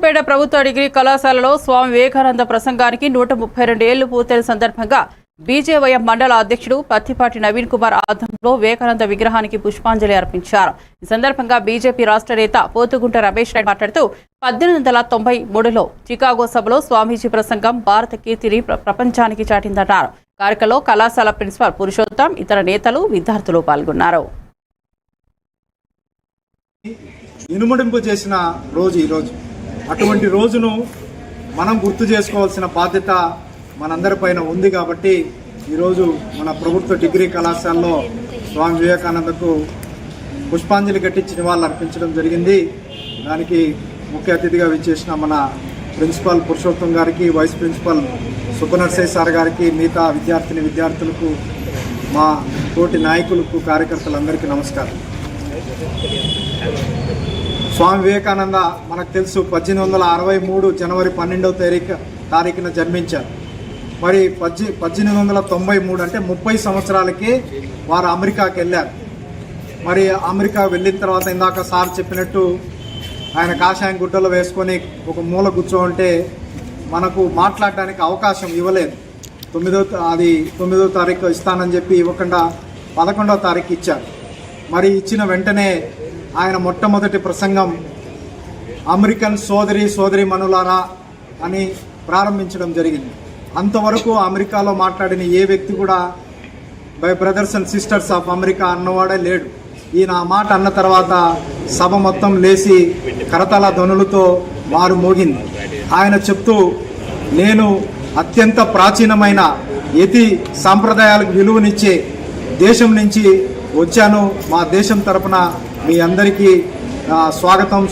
పేట ప్రభుత్వ డిగ్రీ కళాశాలలో స్వామి వివేకానంద ప్రసంగానికి 132 ఏళ్లు పూర్తయిన సందర్భంగా బీజేవైఎం మండల అధ్యక్షుడు పత్తిపాటి నవీన్ కుమార్ ఆధ్వర్యంలో వివేకానంద విగ్రహానికి పుష్పాంజలి అర్పించారు. ఈ సందర్భంగా బీజేపీ రాష్ట్ర నేత పోతుగుంట రమేష్ రెడ్డి మాట్లాడుతూ 1893లో చికాగో సభలో స్వామీజీ ప్రసంగం భారత కీర్తిని ప్రపంచానికి చాటిందన్నారు. కార్యక్రమంలో కళాశాల ప్రిన్సిపాల్ పురుషోత్తం, ఇతర నేతలు, విద్యార్థులు పాల్గొన్నారు. ఇనుమడింపు చేసిన రోజు ఈరోజు. అటువంటి రోజును మనం గుర్తు చేసుకోవాల్సిన బాధ్యత మనందరిపైన ఉంది. కాబట్టి ఈరోజు మన ప్రభుత్వ డిగ్రీ కళాశాలలో స్వామి వివేకానందకు పుష్పాంజలి ఘటించి నివాళులు అర్పించడం జరిగింది. దానికి ముఖ్య అతిథిగా విచ్చేసిన మన ప్రిన్సిపాల్ పురుషోత్తం గారికి, వైస్ ప్రిన్సిపల్ సుబ్బనర్సయ్య సార్ గారికి, మిగతా విద్యార్థులకు, మా తోటి నాయకులకు, కార్యకర్తలందరికీ నమస్కారం. స్వామి వివేకానంద మనకు తెలుసు 1863 జనవరి 12వ తారీఖున జన్మించారు. మరి 1893 అంటే 30 సంవత్సరాలకి వారు అమెరికాకి వెళ్ళారు. మరి అమెరికా వెళ్ళిన తర్వాత ఇందాక సార్ చెప్పినట్టు ఆయన కాషాయం గుడ్డలు వేసుకొని ఒక మూల కూర్చోంటే మనకు మాట్లాడడానికి అవకాశం ఇవ్వలేదు. 9వ తారీఖు ఇస్తానని చెప్పి ఇవ్వకుండా 11వ తారీఖు ఇచ్చారు. మరి ఇచ్చిన వెంటనే ఆయన మొట్టమొదటి ప్రసంగం అమెరికన్ సోదరి మనులారా అని ప్రారంభించడం జరిగింది. అంతవరకు అమెరికాలో మాట్లాడిన ఏ వ్యక్తి కూడా by brothers and sisters of America అన్నవాడే లేడు. ఈయన ఆ మాట అన్న తర్వాత సభ మొత్తం లేచి కరతాళ ధ్వనులతో మారు మోగింది. ఆయన చెప్తూ, నేను అత్యంత ప్రాచీనమైన యతి సాంప్రదాయాలకు విలువనిచ్చే దేశం నుంచి వచ్చాను. మా దేశం తరపున మీ అందరికీ స్వాగతం.